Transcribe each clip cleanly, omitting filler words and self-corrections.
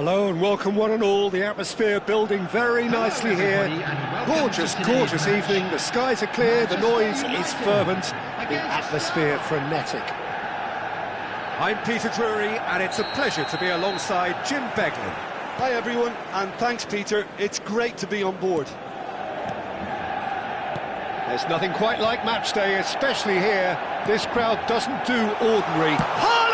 Hello and welcome one and all. The atmosphere building very nicely here. Gorgeous, gorgeous evening. The skies are clear, the noise is fervent, the atmosphere frenetic. I'm Peter Drury and it's a pleasure to be alongside Jim Beglin. Hi everyone, and thanks Peter. It's great to be on board. There's nothing quite like match day, especially here. This crowd doesn't do ordinary. Haaland!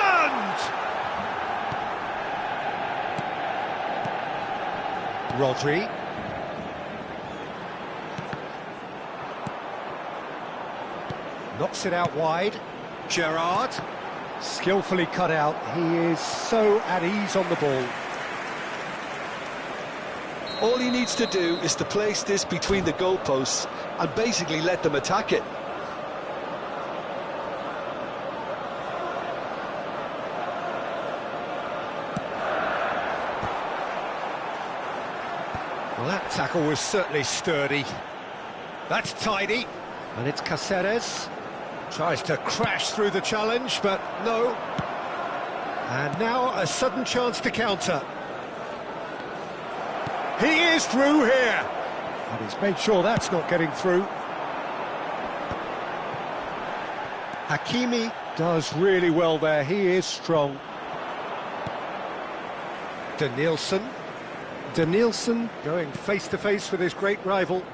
Rodri. Knocks it out wide. Gerrard. Skillfully cut out. He is so at ease on the ball. All he needs to do is to place this between the goalposts and basically let them attack it. Well, that tackle was certainly sturdy. That's tidy. And it's Cáceres. Tries to crash through the challenge, but no. And now a sudden chance to counter. He is through here. And he's made sure that's not getting through. Hakimi does really well there. He is strong. Denilson. Denilson going face-to-face with his great rival.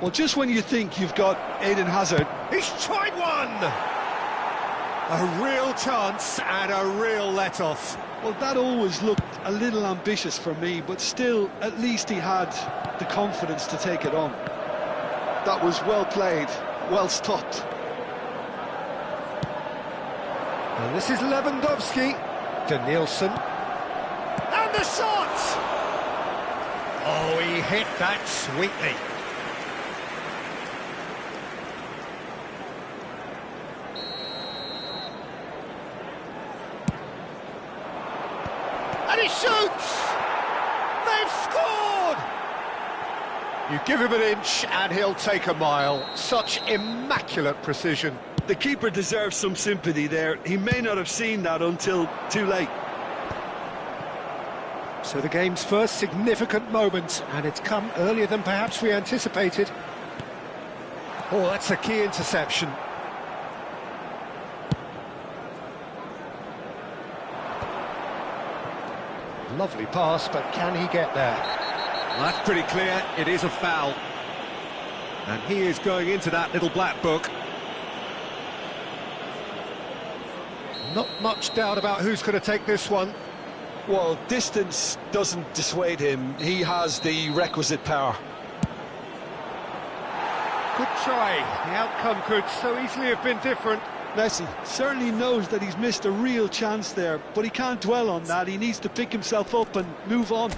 Well, just when you think you've got Eden Hazard... He's tried one! A real chance and a real let-off. Well, that always looked a little ambitious for me, but still, at least he had the confidence to take it on. That was well played, well stopped. And this is Lewandowski. Denilson. And the shot! Oh, he hit that sweetly. And he shoots! They've scored! You give him an inch and he'll take a mile. Such immaculate precision. The keeper deserves some sympathy there. He may not have seen that until too late. So the game's first significant moment, and it's come earlier than perhaps we anticipated. Oh, that's a key interception. Lovely pass, but can he get there? Well, that's pretty clear. It is a foul. And he is going into that little black book. Not much doubt about who's going to take this one. Well, distance doesn't dissuade him. He has the requisite power. Good try. The outcome could so easily have been different. Messi certainly knows that he's missed a real chance there, but he can't dwell on that. He needs to pick himself up and move on.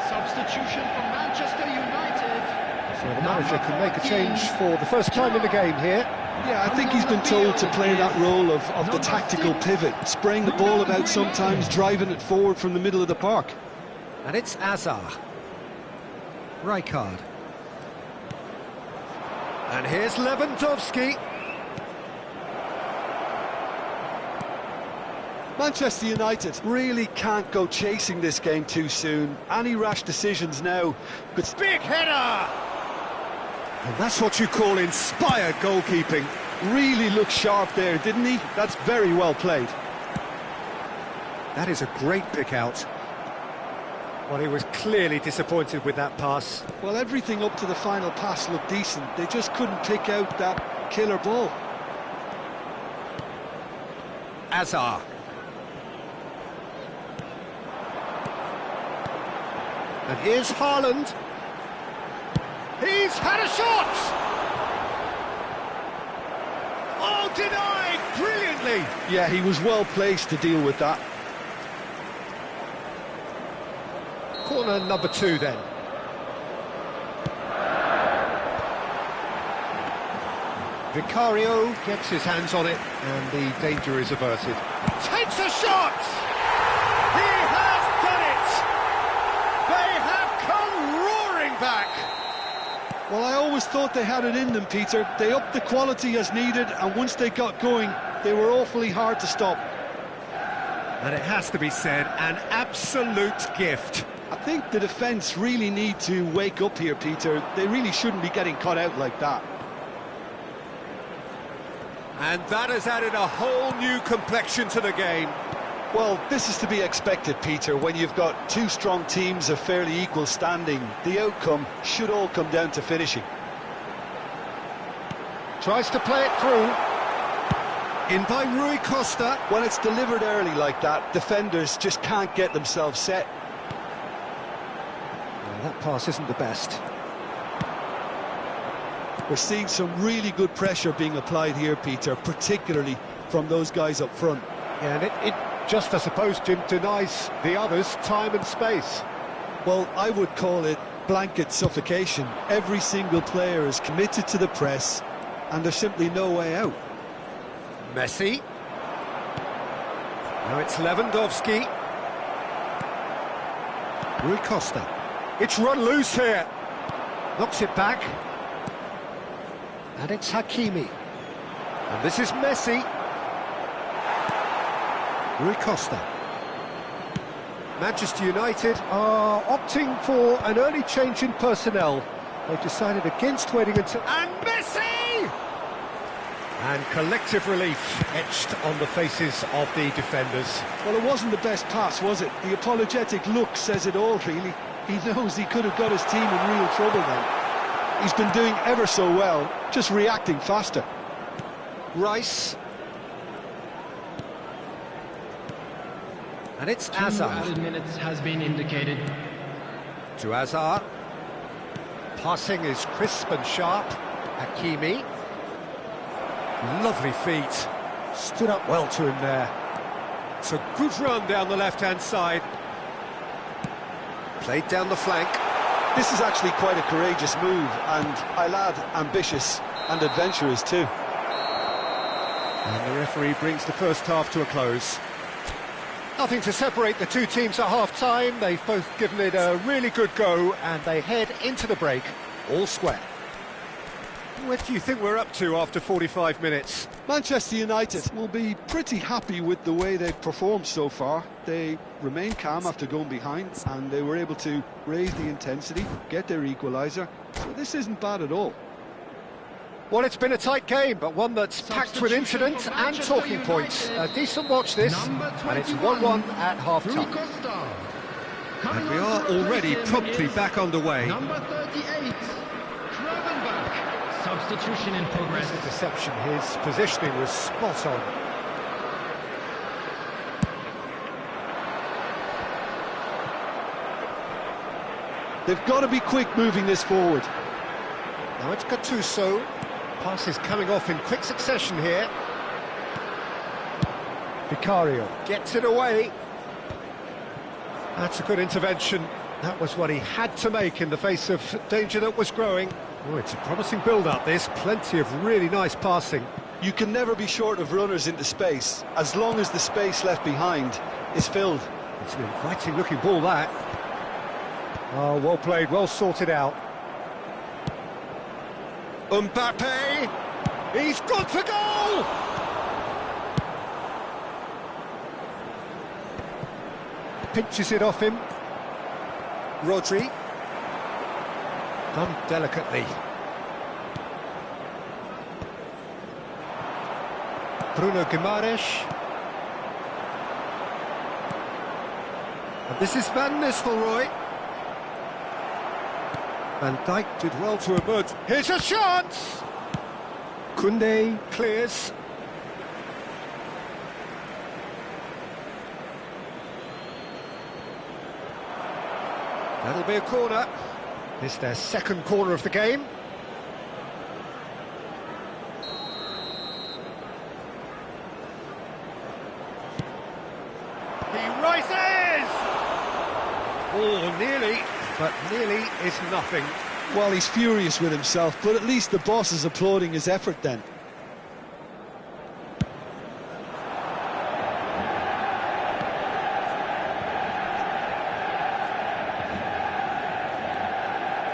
Substitution for Manchester United. So the manager can make a change for the first time in the game here. Yeah, I think he's been told to play that role of the tactical pivot, spraying the ball about sometimes, driving it forward from the middle of the park. And it's Azar. Rijkaard. And here's Lewandowski. Manchester United really can't go chasing this game too soon. Any rash decisions now could... Big header! And that's what you call inspired goalkeeping. Really looked sharp there, didn't he? That's very well played. That is a great pick out. Well, he was clearly disappointed with that pass. Well, everything up to the final pass looked decent. They just couldn't pick out that killer ball. Azar. And here's Haaland. He's had a shot! Oh, denied brilliantly! Yeah, he was well placed to deal with that. Corner number 2 then. Vicario gets his hands on it, and the danger is averted. Takes a shot! He has done it! They have come roaring back! Well, I always thought they had it in them, Peter. They upped the quality as needed, and once they got going, they were awfully hard to stop. And it has to be said, an absolute gift. I think the defence really need to wake up here, Peter. They really shouldn't be getting caught out like that. And that has added a whole new complexion to the game. Well, this is to be expected, Peter. When you've got two strong teams of fairly equal standing, the outcome should all come down to finishing. Tries to play it through. In by Rui Costa. When it's delivered early like that, defenders just can't get themselves set. Well, that pass isn't the best. We're seeing some really good pressure being applied here, Peter, particularly from those guys up front. Yeah, and it just, I suppose, Jim, denies the others time and space. Well, I would call it blanket suffocation. Every single player is committed to the press, and there's simply no way out. Messi. Now it's Lewandowski. Rui Costa. It's run loose here. Knocks it back. And it's Hakimi. And this is Messi. Rui Costa. Manchester United are opting for an early change in personnel. They've decided against waiting until... And Messi! And collective relief etched on the faces of the defenders. Well, it wasn't the best pass, was it? The apologetic look says it all, really. He knows he could have got his team in real trouble then. He's been doing ever so well, just reacting faster. Rice. And it's Hazard. Added minutes has been indicated. To Hazard. Passing is crisp and sharp. Hakimi. Lovely feet. Stood up well to him there. It's a good run down the left-hand side. Played down the flank. This is actually quite a courageous move, and I'll add ambitious and adventurous too. And the referee brings the first half to a close. Nothing to separate the two teams at half-time. They've both given it a really good go, and they head into the break all square. What do you think we're up to after 45 minutes? Manchester United will be pretty happy with the way they've performed so far. They remain calm after going behind, and they were able to raise the intensity, get their equaliser. So this isn't bad at all. Well, it's been a tight game, but one that's packed with incident and talking points. A decent watch this, and it's 1-1 at half-time. And we are already promptly back underway. Number 38, substitution in progress. Interception, his positioning was spot on. They've got to be quick moving this forward. Now it's Gattuso. Passes coming off in quick succession here. Vicario gets it away. That's a good intervention. That was what he had to make in the face of danger that was growing. Oh, it's a promising build-up, this. Plenty of really nice passing. You can never be short of runners into space, as long as the space left behind is filled. It's an inviting-looking ball, that. Oh, well played, well sorted out. Mbappe! He's gone for goal! Pinches it off him. Rodri. Done delicately. Bruno Guimaraes. And this is Van Nistelrooy. Van Dijk did well to emerge. Here's a chance! Koundé clears. That'll be a corner. This is their second corner of the game. He rises! Oh, nearly, but nearly is nothing. Well, he's furious with himself, but at least the boss is applauding his effort then.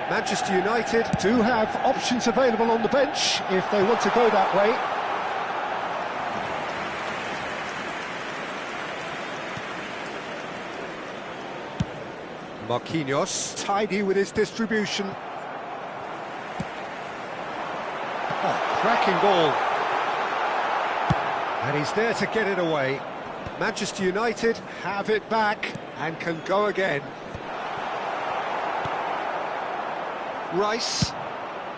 Manchester United do have options available on the bench if they want to go that way. Marquinhos, tidy with his distribution. Oh, cracking ball. And he's there to get it away. Manchester United have it back and can go again. Rice,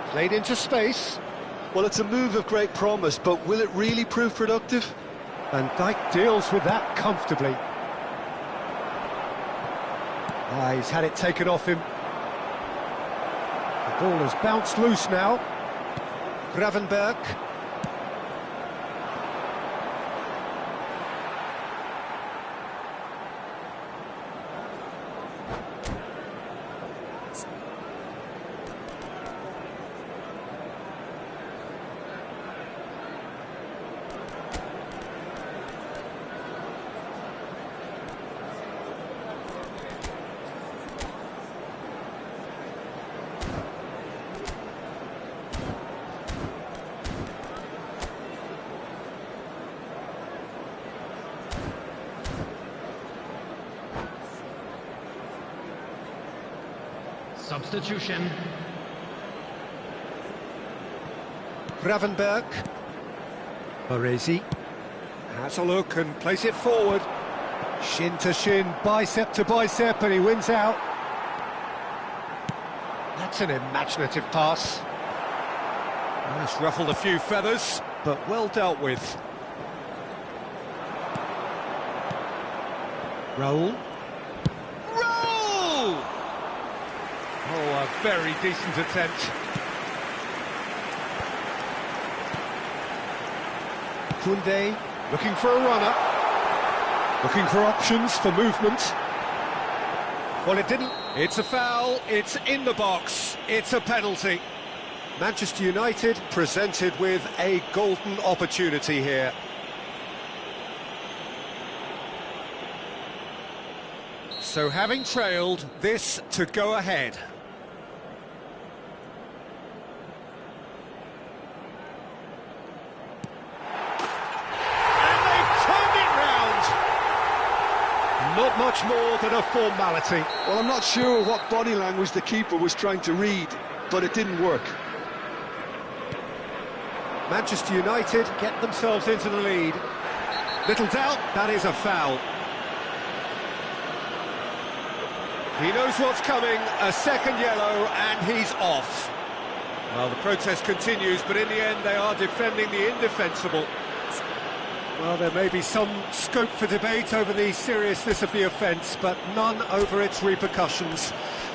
played into space. Well, it's a move of great promise, but will it really prove productive? Van Dijk deals with that comfortably. He's had it taken off him. The ball has bounced loose now. Gravenberg. Substitution. Gravenberg. Baresi has a look and plays it forward. Shin to shin, bicep to bicep, and he wins out. That's an imaginative pass. It's ruffled a few feathers, but well dealt with. Raul. Oh, a very decent attempt. Koundé looking for a runner. Looking for options for movement. Well, it didn't. It's a foul. It's in the box. It's a penalty. Manchester United presented with a golden opportunity here. So having trailed, this to go ahead. Not much more than a formality. Well, I'm not sure what body language the keeper was trying to read, but it didn't work. Manchester United get themselves into the lead. Little doubt, that is a foul. He knows what's coming, a second yellow, and he's off. Well, the protest continues, but in the end they are defending the indefensible. Well, there may be some scope for debate over the seriousness of the offence, but none over its repercussions.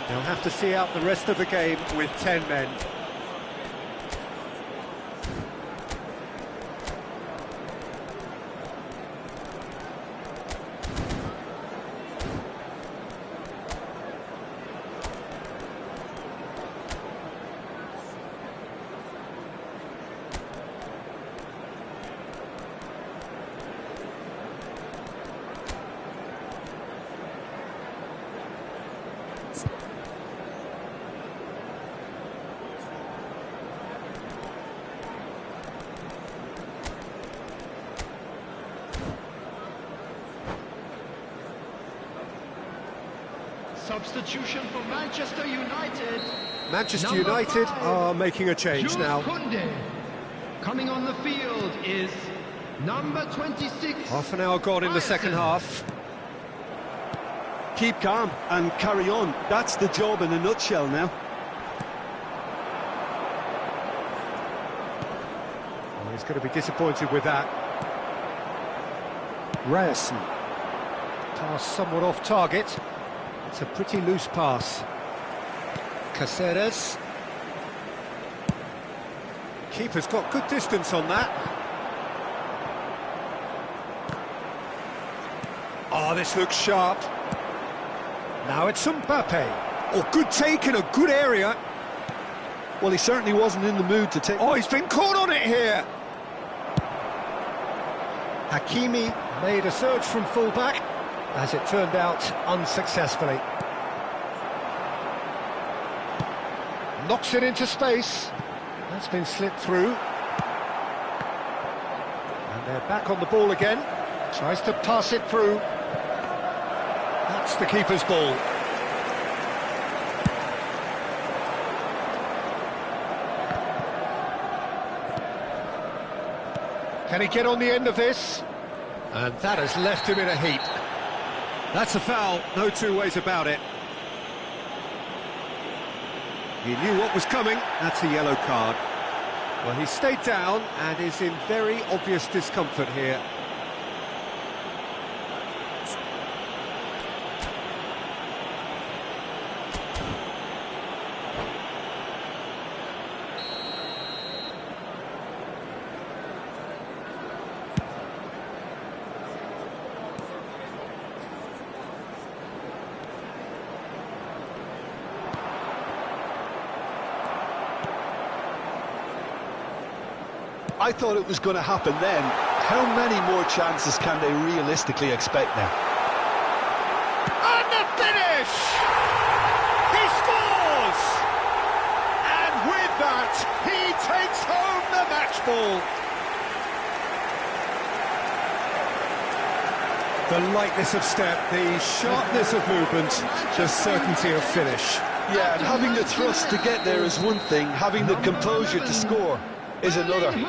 They'll have to see out the rest of the game with 10 men. Substitution for Manchester United. Manchester United are making a change now. Koundé. Coming on the field is number 26. Half an hour gone in the second half. Keep calm and carry on. That's the job in a nutshell now. Well, he's going to be disappointed with that. Ryerson. Pass somewhat off target. It's a pretty loose pass. Caceres. Keeper's got good distance on that. Oh, this looks sharp. Now it's Mbappe. Oh, good take in a good area. Well, he certainly wasn't in the mood to take... Oh, he's been caught on it here. Hakimi made a surge from full-back, as it turned out, unsuccessfully. Knocks it into space. That's been slipped through. And they're back on the ball again. Tries to pass it through. That's the keeper's ball. Can he get on the end of this? And that has left him in a heap. That's a foul, no two ways about it. He knew what was coming, that's a yellow card. Well, he stayed down and is in very obvious discomfort here. I thought it was going to happen then. How many more chances can they realistically expect now? And the finish! He scores! And with that, he takes home the match ball. The lightness of step, the sharpness of movement, the certainty of finish. Yeah, and having the thrust to get there is one thing, having the composure to score is another. And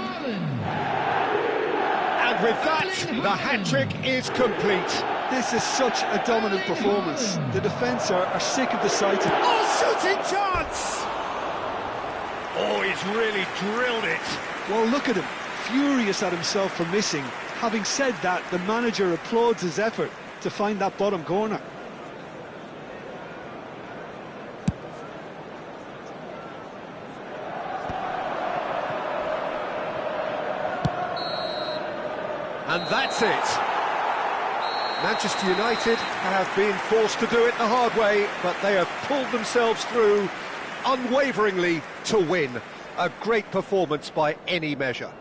with that, the hat-trick is complete. This is such a dominant performance. The defence are sick of the sight of... Oh, shooting chance! Oh, he's really drilled it. Well, look at him, furious at himself for missing. Having said that, the manager applauds his effort to find that bottom corner. And that's it. Manchester United have been forced to do it the hard way, but they have pulled themselves through unwaveringly to win. A great performance by any measure.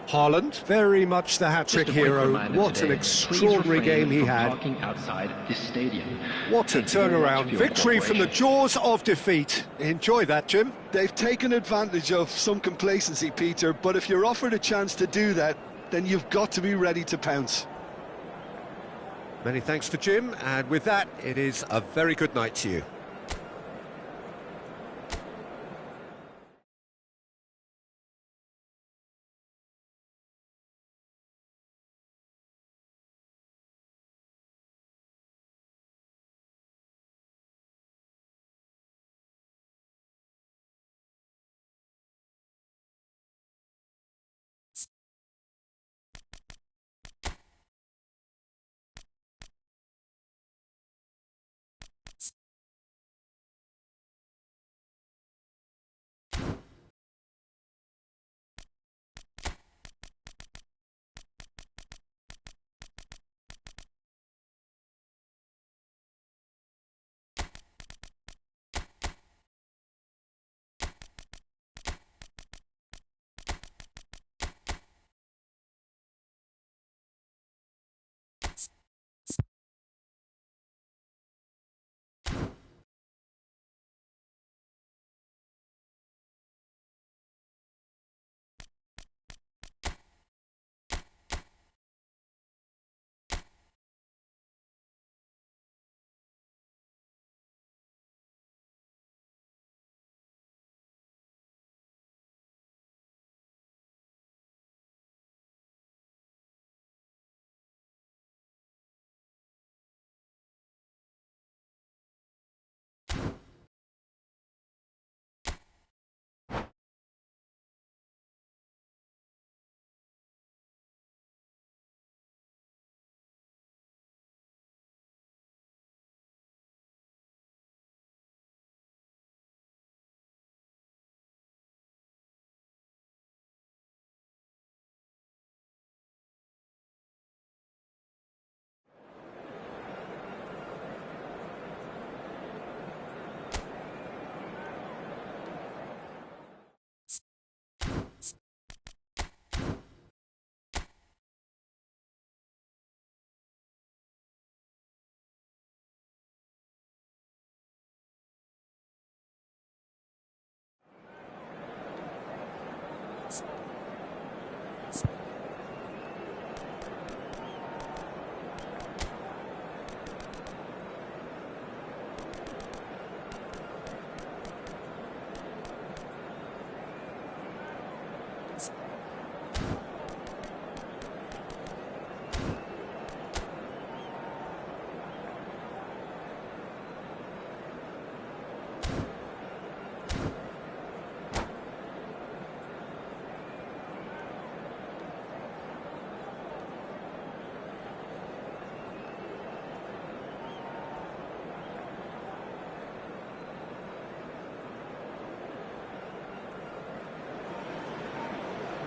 Haaland, very much the hat-trick hero. What an extraordinary game he had. What a turnaround. Victory from the jaws of defeat. Enjoy that, Jim. They've taken advantage of some complacency, Peter, but if you're offered a chance to do that, then you've got to be ready to pounce. Many thanks to Jim, and with that, it is a very good night to you.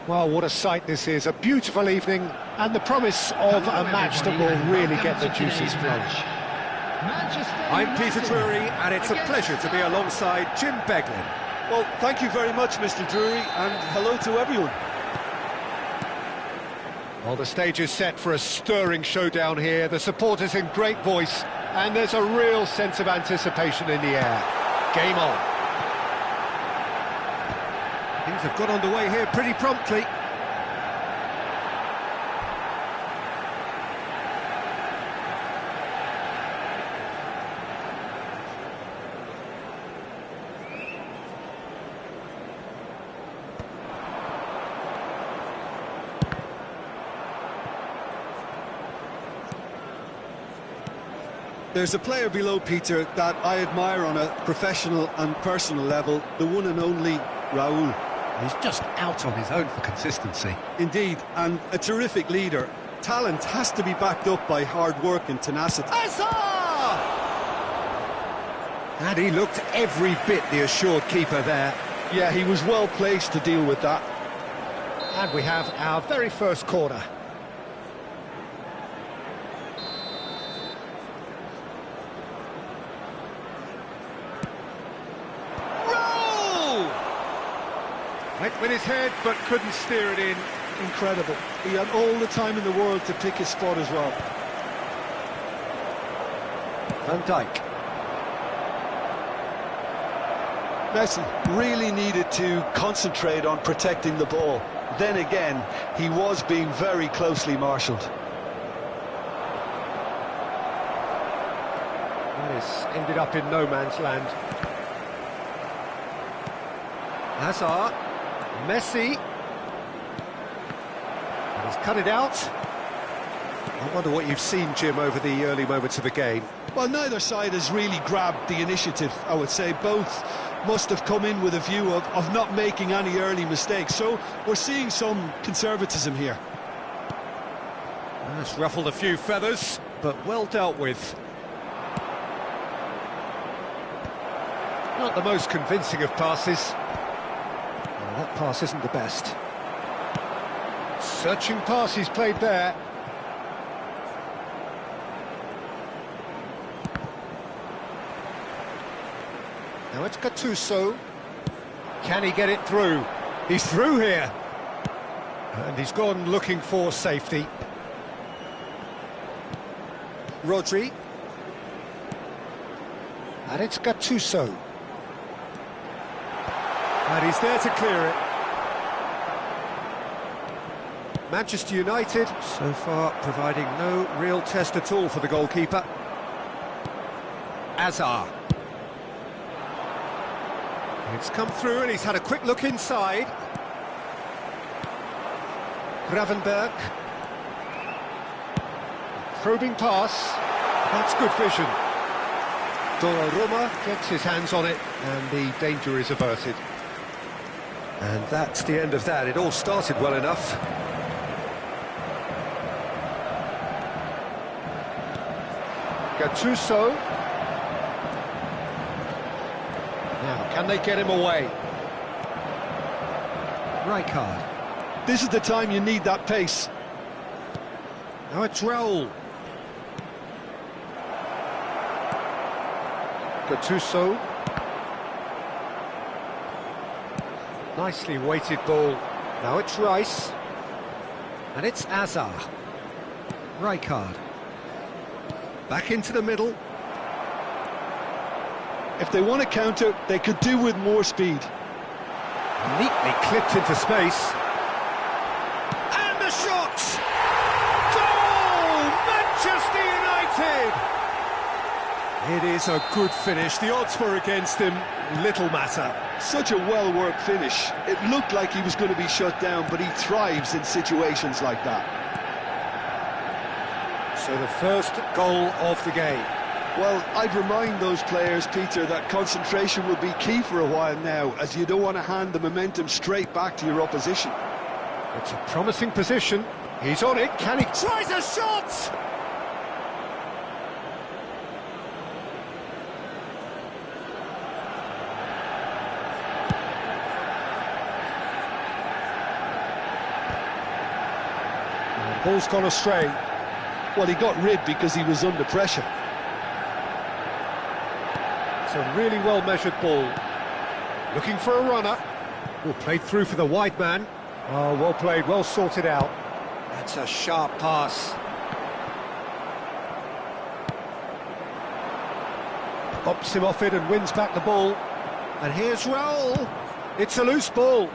Well, what a sight this is. A beautiful evening and the promise of a match that will really get the juices flowing. I'm Peter Drury, and it's a pleasure to be alongside Jim Beglin. Well, thank you very much, Mr. Drury, and hello to everyone. Well, the stage is set for a stirring showdown here. The supporters in great voice, and there's a real sense of anticipation in the air. Game on. Things have got underway here pretty promptly. There's a player below, Peter, that I admire on a professional and personal level, the one and only Raúl. He's just out on his own for consistency. Indeed, and a terrific leader. Talent has to be backed up by hard work and tenacity. And he looked every bit the assured keeper there. Yeah, he was well placed to deal with that. And we have our very first corner. Went with his head, but couldn't steer it in. Incredible. He had all the time in the world to pick his spot as well. Van Dijk. Messi really needed to concentrate on protecting the ball. Then again, he was being very closely marshalled. That has ended up in no man's land. Hazard. Messi. And he's cut it out. I wonder what you've seen, Jim, over the early moments of the game. Well, neither side has really grabbed the initiative, I would say. Both must have come in with a view of not making any early mistakes. So we're seeing some conservatism here. That's ruffled a few feathers, but well dealt with. Not the most convincing of passes. Well, that pass isn't the best. Searching pass he's played there. Now it's Gattuso. Can he get it through? He's through here. And he's gone looking for safety. Rodri. And it's Gattuso. And he's there to clear it. Manchester United, So far, providing no real test at all for the goalkeeper. Hazard. It's come through and he's had a quick look inside. Gravenberg. Probing pass. That's good vision. Donnarumma gets his hands on it and the danger is averted. And that's the end of that. It all started well enough. Gattuso. Now, can they get him away? Rijkaard. This is the time you need that pace. Now it's Raúl. Gattuso. Nicely weighted ball. Now it's Rice. And it's Hazard. Rijkaard. Back into the middle. If they want to counter, they could do with more speed. Neatly clipped into space. And the shot! Goal! Manchester United! It is a good finish. The odds were against him. Little matter. Such a well-worked finish. It looked like he was going to be shut down, but he thrives in situations like that. So the first goal of the game. Well, I'd remind those players, Peter, that concentration will be key for a while now, as you don't want to hand the momentum straight back to your opposition. It's a promising position. He's on it. Can he? Tries a shot! Ball's gone astray. Well, he got rid because he was under pressure. It's a really well-measured ball. Looking for a runner. Oh, played through for the wide man. Oh, well played, well sorted out. That's a sharp pass. Pops him off it and wins back the ball. And here's Raul. It's a loose ball.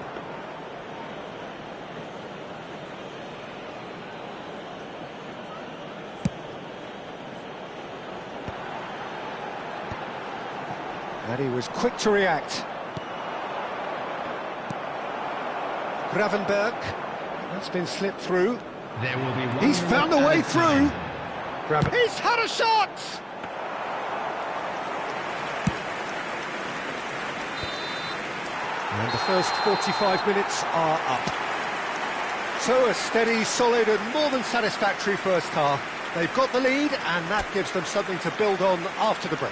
And he was quick to react. Gravenberg. That's been slipped through. There will be one. He's found a way through. He's had a shot! And the first 45 minutes are up. So a steady, solid and more than satisfactory first half. They've got the lead and that gives them something to build on after the break.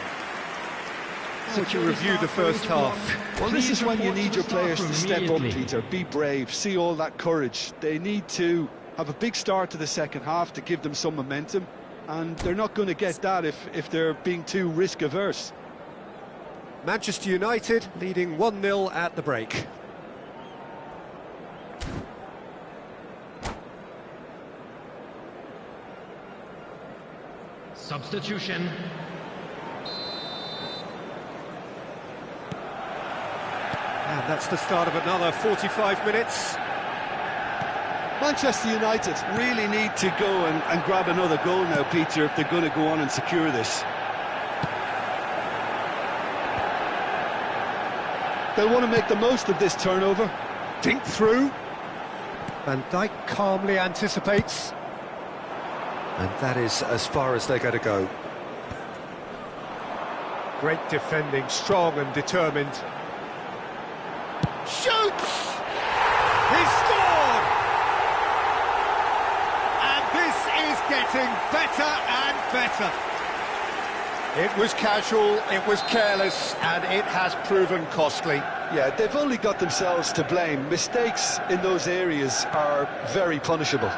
How would you review the first half? Well, this is when you need your players to step up, Peter. Be brave, see all that courage. They need to have a big start to the second half to give them some momentum, and they're not going to get that if they're being too risk-averse. Manchester United leading 1-0 at the break. Substitution. And that's the start of another 45 minutes. Manchester United really need to go and grab another goal now, Peter, if they're going to go on and secure this. They'll want to make the most of this turnover. Dink through. Van Dijk calmly anticipates. And that is as far as they're going to go. Great defending, strong and determined. Shoots! He's scored! And this is getting better and better. It was casual, it was careless, and it has proven costly. Yeah, they've only got themselves to blame. Mistakes in those areas are very punishable.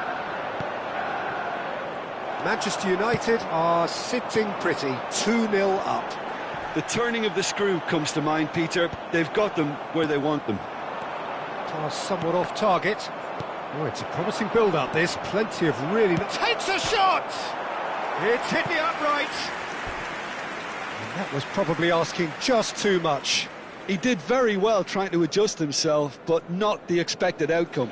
Manchester United are sitting pretty, 2-0 up. The turning of the screw comes to mind, Peter. They've got them where they want them. Pass somewhat off target. Oh, it's a promising build-up, this. Plenty of really... Takes a shot! It's hit the upright. And that was probably asking just too much. He did very well trying to adjust himself, but not the expected outcome.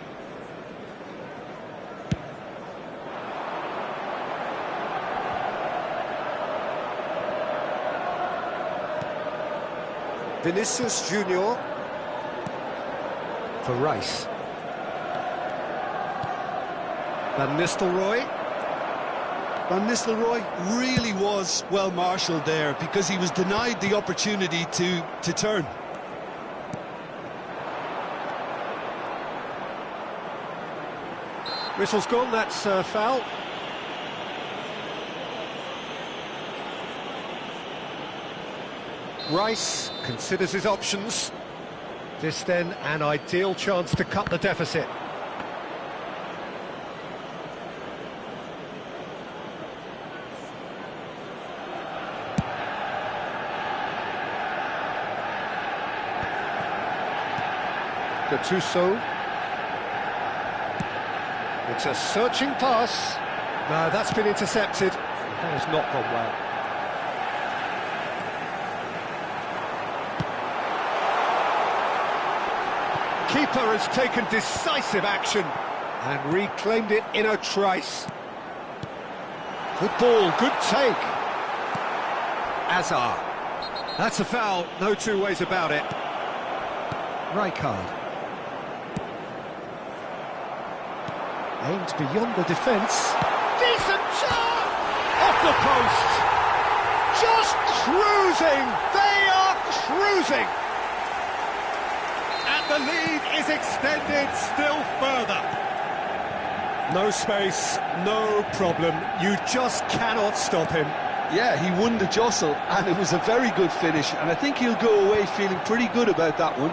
Vinicius Junior for Rice. Van Nistelrooy. Van Nistelrooy really was well marshalled there because he was denied the opportunity to turn. Whistle's gone, that's foul. Rice considers his options. This then an ideal chance to cut the deficit. Gattuso. It's a searching pass. No, that's been intercepted. That has not gone well. Keeper has taken decisive action and reclaimed it in a trice. Good ball, good take. Azar. That's a foul, no two ways about it. Rijkaard. Aimed beyond the defence. Decent shot! Off the post! Just cruising! They are cruising! And the lead is extended still further. No space, no problem. You just cannot stop him. Yeah, he won the jostle, and it was a very good finish, and I think he'll go away feeling pretty good about that one.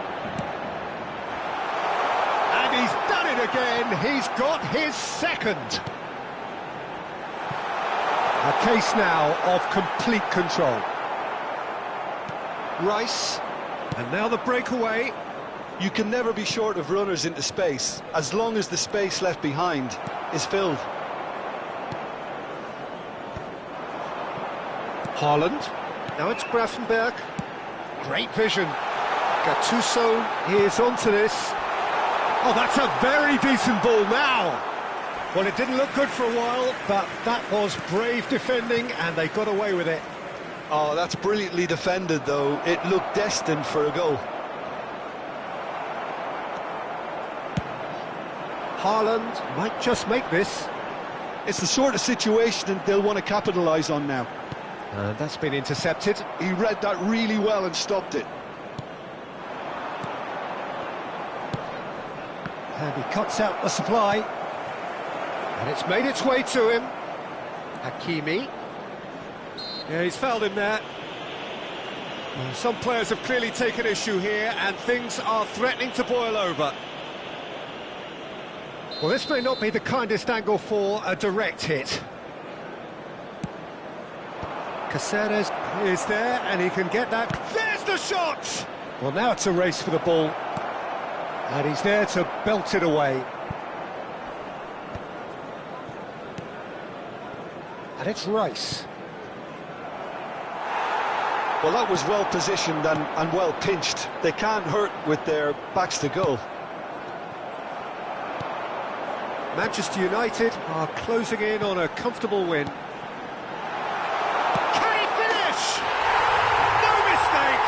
And he's done it again. He's got his second. case now of complete control. Rice. And now the breakaway. You can never be short of runners into space, as long as the space left behind is filled. Haaland. Now it's Grafenberg. Great vision. Gattuso is onto this. Oh, that's a very decent ball now. Well, it didn't look good for a while, but that was brave defending, and they got away with it. Oh, that's brilliantly defended, though. It looked destined for a goal. Haaland might just make this. It's the sort of situation they'll want to capitalise on now. That's been intercepted. He read that really well and stopped it. And he cuts out the supply. And it's made its way to him. Hakimi. Yeah, he's fouled him there. Well, some players have clearly taken issue here, and things are threatening to boil over. Well, this may not be the kindest angle for a direct hit. Caceres is there, and he can get that. There's the shot! Well, now it's a race for the ball. And he's there to belt it away. And it's Rice. Well, that was well positioned and well pinched. They can't hurt with their backs to goal. Manchester United are closing in on a comfortable win. Can he finish? No mistake!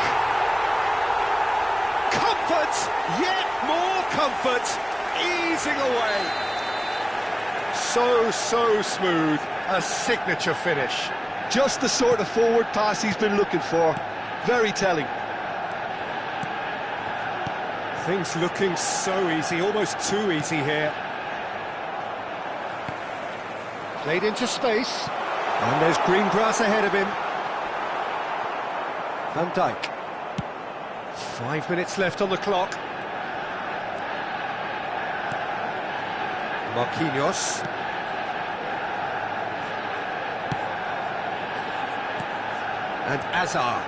Comfort, yet more comfort, easing away. So smooth, a signature finish. Just the sort of forward pass he's been looking for. Very telling. Things looking so easy, almost too easy here. Played into space, and there's green grass ahead of him. Van Dijk. 5 minutes left on the clock. Marquinhos. And Azar.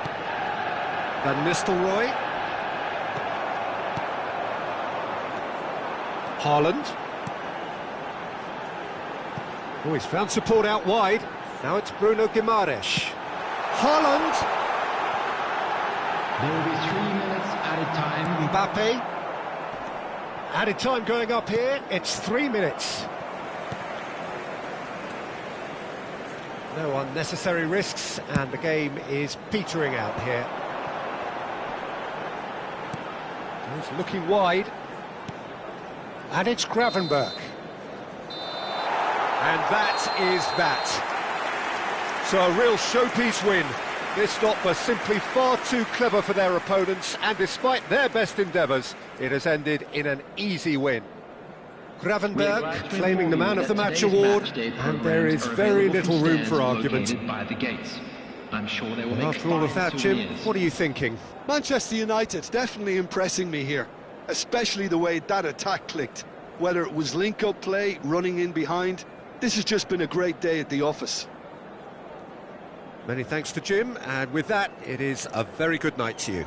Van Nistelrooy. Haaland. Oh, he's found support out wide. Now it's Bruno Guimaraes. Haaland. There will be 3 minutes added time. Mbappe. Added time going up here. It's 3 minutes. No unnecessary risks, and the game is petering out here. He's looking wide. And it's Gravenberch. And that is that. So a real showpiece win. This stop was simply far too clever for their opponents, and despite their best endeavours, it has ended in an easy win. Gravenberch claiming the Man of the Match award, and there is very little room for argument. After all of that, Jim, what are you thinking? Manchester United definitely impressing me here, especially the way that attack clicked. Whether it was link-up play, running in behind, this has just been a great day at the office. Many thanks to Jim, and with that, it is a very good night to you.